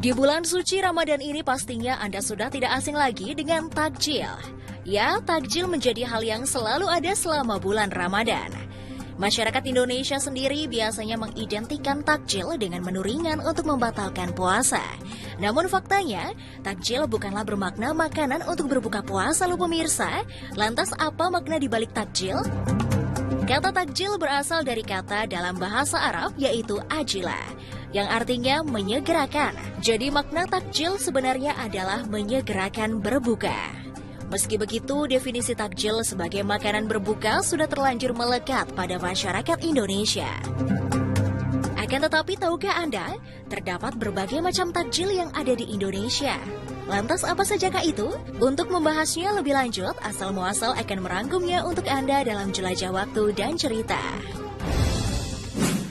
Di bulan suci Ramadan ini pastinya Anda sudah tidak asing lagi dengan takjil. Ya, takjil menjadi hal yang selalu ada selama bulan Ramadan. Masyarakat Indonesia sendiri biasanya mengidentikan takjil dengan menu ringan untuk membatalkan puasa. Namun faktanya, takjil bukanlah bermakna makanan untuk berbuka puasa loh pemirsa. Lantas apa makna dibalik takjil? Kata takjil berasal dari kata dalam bahasa Arab yaitu ajila, yang artinya menyegerakan. Jadi makna takjil sebenarnya adalah menyegerakan berbuka. Meski begitu, definisi takjil sebagai makanan berbuka sudah terlanjur melekat pada masyarakat Indonesia. Akan tetapi, tahukah Anda, terdapat berbagai macam takjil yang ada di Indonesia. Lantas apa sajakah itu? Untuk membahasnya lebih lanjut, asal muasal akan merangkumnya untuk Anda dalam jelajah waktu dan cerita.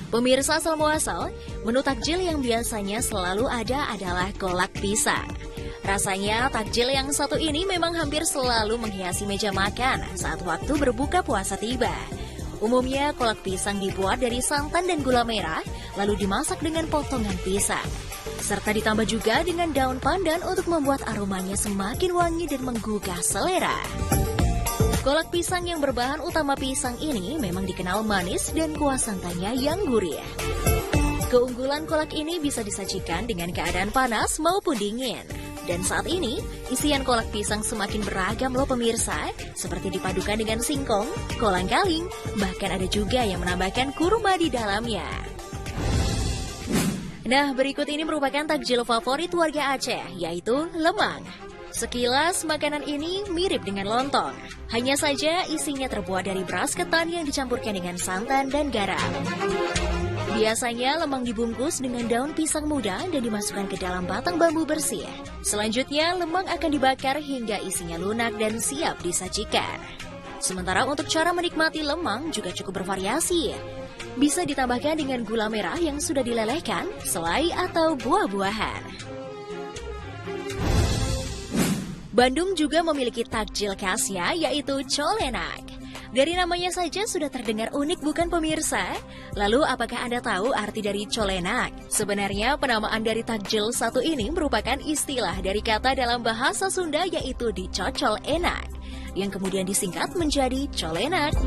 Pemirsa asal muasal, menu takjil yang biasanya selalu ada adalah kolak pisang. Rasanya takjil yang satu ini memang hampir selalu menghiasi meja makan saat waktu berbuka puasa tiba. Umumnya kolak pisang dibuat dari santan dan gula merah, lalu dimasak dengan potongan pisang. Serta ditambah juga dengan daun pandan untuk membuat aromanya semakin wangi dan menggugah selera. Kolak pisang yang berbahan utama pisang ini memang dikenal manis dan kuah santannya yang gurih. Keunggulan kolak ini bisa disajikan dengan keadaan panas maupun dingin. Dan saat ini, isian kolak pisang semakin beragam loh pemirsa, seperti dipadukan dengan singkong, kolang-kaling, bahkan ada juga yang menambahkan kurma di dalamnya. Nah, berikut ini merupakan takjil favorit warga Aceh, yaitu lemang. Sekilas, makanan ini mirip dengan lontong. Hanya saja isinya terbuat dari beras ketan yang dicampurkan dengan santan dan garam. Biasanya lemang dibungkus dengan daun pisang muda dan dimasukkan ke dalam batang bambu bersih. Selanjutnya, lemang akan dibakar hingga isinya lunak dan siap disajikan. Sementara untuk cara menikmati lemang juga cukup bervariasi. Bisa ditambahkan dengan gula merah yang sudah dilelehkan, selai atau buah-buahan. Bandung juga memiliki takjil khasnya yaitu colenak. Dari namanya saja sudah terdengar unik bukan pemirsa? Lalu apakah Anda tahu arti dari colenak? Sebenarnya penamaan dari takjil satu ini merupakan istilah dari kata dalam bahasa Sunda yaitu dicocol enak, yang kemudian disingkat menjadi colenak.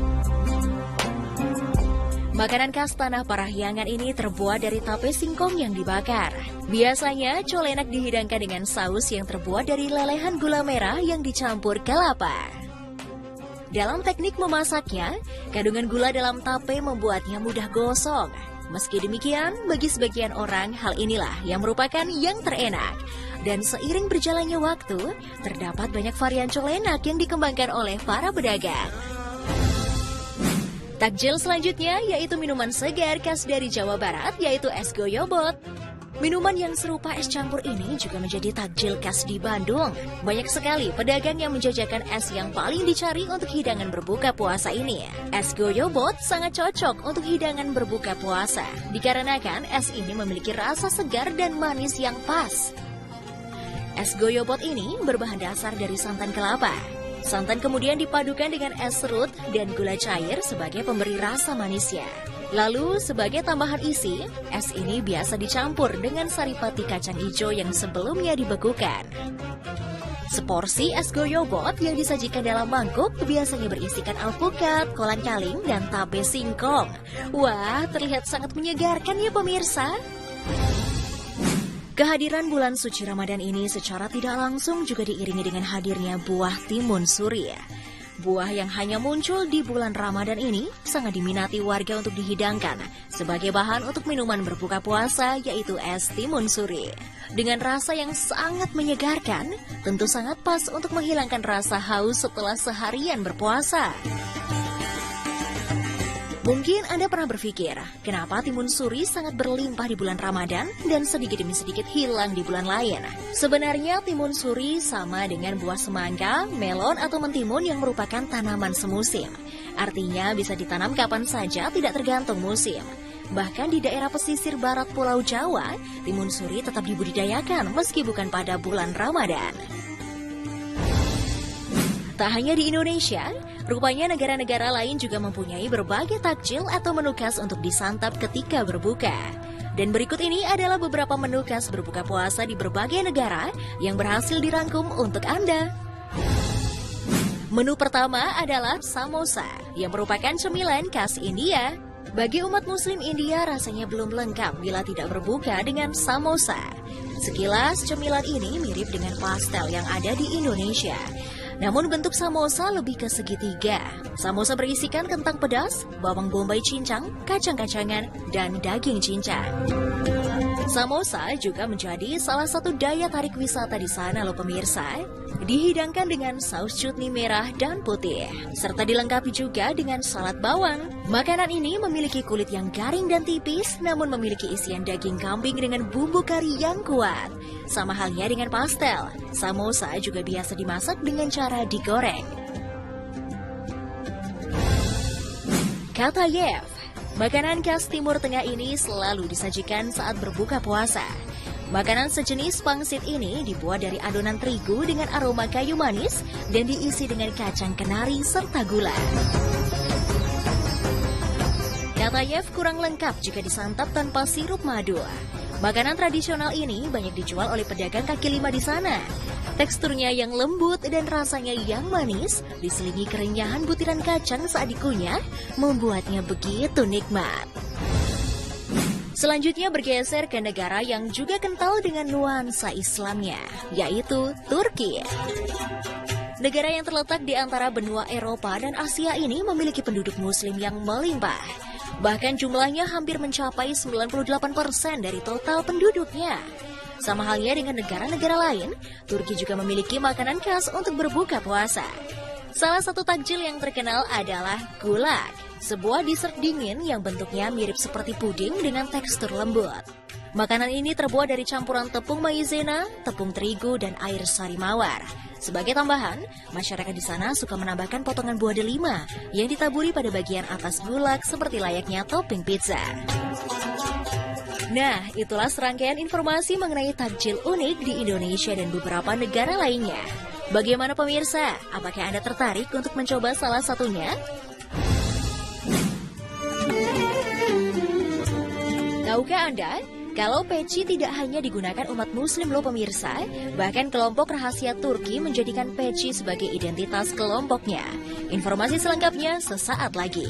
Makanan khas tanah Parahyangan ini terbuat dari tape singkong yang dibakar. Biasanya colenak dihidangkan dengan saus yang terbuat dari lelehan gula merah yang dicampur kelapa. Dalam teknik memasaknya, kandungan gula dalam tape membuatnya mudah gosong. Meski demikian, bagi sebagian orang, hal inilah yang merupakan yang terenak. Dan seiring berjalannya waktu, terdapat banyak varian colenak yang dikembangkan oleh para pedagang. Takjil selanjutnya yaitu minuman segar khas dari Jawa Barat, yaitu es goyobot. Minuman yang serupa es campur ini juga menjadi takjil khas di Bandung. Banyak sekali pedagang yang menjajakan es yang paling dicari untuk hidangan berbuka puasa ini. Es goyobot sangat cocok untuk hidangan berbuka puasa, dikarenakan es ini memiliki rasa segar dan manis yang pas. Es goyobot ini berbahan dasar dari santan kelapa. Santan kemudian dipadukan dengan es serut dan gula cair sebagai pemberi rasa manisnya. Lalu, sebagai tambahan isi, es ini biasa dicampur dengan saripati kacang hijau yang sebelumnya dibekukan. Seporsi es goyobot yang disajikan dalam mangkuk biasanya berisikan alpukat, kolang-kaling, dan tape singkong. Wah, terlihat sangat menyegarkan ya pemirsa. Kehadiran bulan suci Ramadan ini secara tidak langsung juga diiringi dengan hadirnya buah timun suri. Buah yang hanya muncul di bulan Ramadan ini sangat diminati warga untuk dihidangkan sebagai bahan untuk minuman berbuka puasa, yaitu es timun suri. Dengan rasa yang sangat menyegarkan, tentu sangat pas untuk menghilangkan rasa haus setelah seharian berpuasa. Mungkin Anda pernah berpikir, kenapa timun suri sangat berlimpah di bulan Ramadan dan sedikit demi sedikit hilang di bulan lain? Sebenarnya timun suri sama dengan buah semangka, melon atau mentimun yang merupakan tanaman semusim. Artinya bisa ditanam kapan saja, tidak tergantung musim. Bahkan di daerah pesisir barat Pulau Jawa, timun suri tetap dibudidayakan meski bukan pada bulan Ramadan. Tak hanya di Indonesia, rupanya negara-negara lain juga mempunyai berbagai takjil atau menu khas untuk disantap ketika berbuka. Dan berikut ini adalah beberapa menu khas berbuka puasa di berbagai negara yang berhasil dirangkum untuk Anda. Menu pertama adalah samosa, yang merupakan cemilan khas India. Bagi umat muslim India rasanya belum lengkap bila tidak berbuka dengan samosa. Sekilas cemilan ini mirip dengan pastel yang ada di Indonesia. Namun bentuk samosa lebih ke segitiga. Samosa berisikan kentang pedas, bawang bombay cincang, kacang-kacangan, dan daging cincang. Samosa juga menjadi salah satu daya tarik wisata di sana loh pemirsa. Dihidangkan dengan saus cutney merah dan putih, serta dilengkapi juga dengan salad bawang. Makanan ini memiliki kulit yang garing dan tipis, namun memiliki isian daging kambing dengan bumbu kari yang kuat. Sama halnya dengan pastel, samosa juga biasa dimasak dengan cara digoreng. Katayev, makanan khas Timur Tengah ini selalu disajikan saat berbuka puasa. Makanan sejenis pangsit ini dibuat dari adonan terigu dengan aroma kayu manis dan diisi dengan kacang kenari serta gula. Katayev kurang lengkap jika disantap tanpa sirup madu. Makanan tradisional ini banyak dijual oleh pedagang kaki lima di sana. Teksturnya yang lembut dan rasanya yang manis, diselingi kerenyahan butiran kacang saat dikunyah, membuatnya begitu nikmat. Selanjutnya bergeser ke negara yang juga kental dengan nuansa Islamnya, yaitu Turki. Negara yang terletak di antara benua Eropa dan Asia ini memiliki penduduk muslim yang melimpah. Bahkan jumlahnya hampir mencapai 98% dari total penduduknya. Sama halnya dengan negara-negara lain, Turki juga memiliki makanan khas untuk berbuka puasa. Salah satu takjil yang terkenal adalah gulak, sebuah dessert dingin yang bentuknya mirip seperti puding dengan tekstur lembut. Makanan ini terbuat dari campuran tepung maizena, tepung terigu, dan air sari mawar. Sebagai tambahan, masyarakat di sana suka menambahkan potongan buah delima yang ditaburi pada bagian atas gulak seperti layaknya topping pizza. Nah, itulah serangkaian informasi mengenai takjil unik di Indonesia dan beberapa negara lainnya. Bagaimana pemirsa? Apakah Anda tertarik untuk mencoba salah satunya? Tahukah Anda, kalau peci tidak hanya digunakan umat muslim loh pemirsa, bahkan kelompok rahasia Turki menjadikan peci sebagai identitas kelompoknya. Informasi selengkapnya sesaat lagi.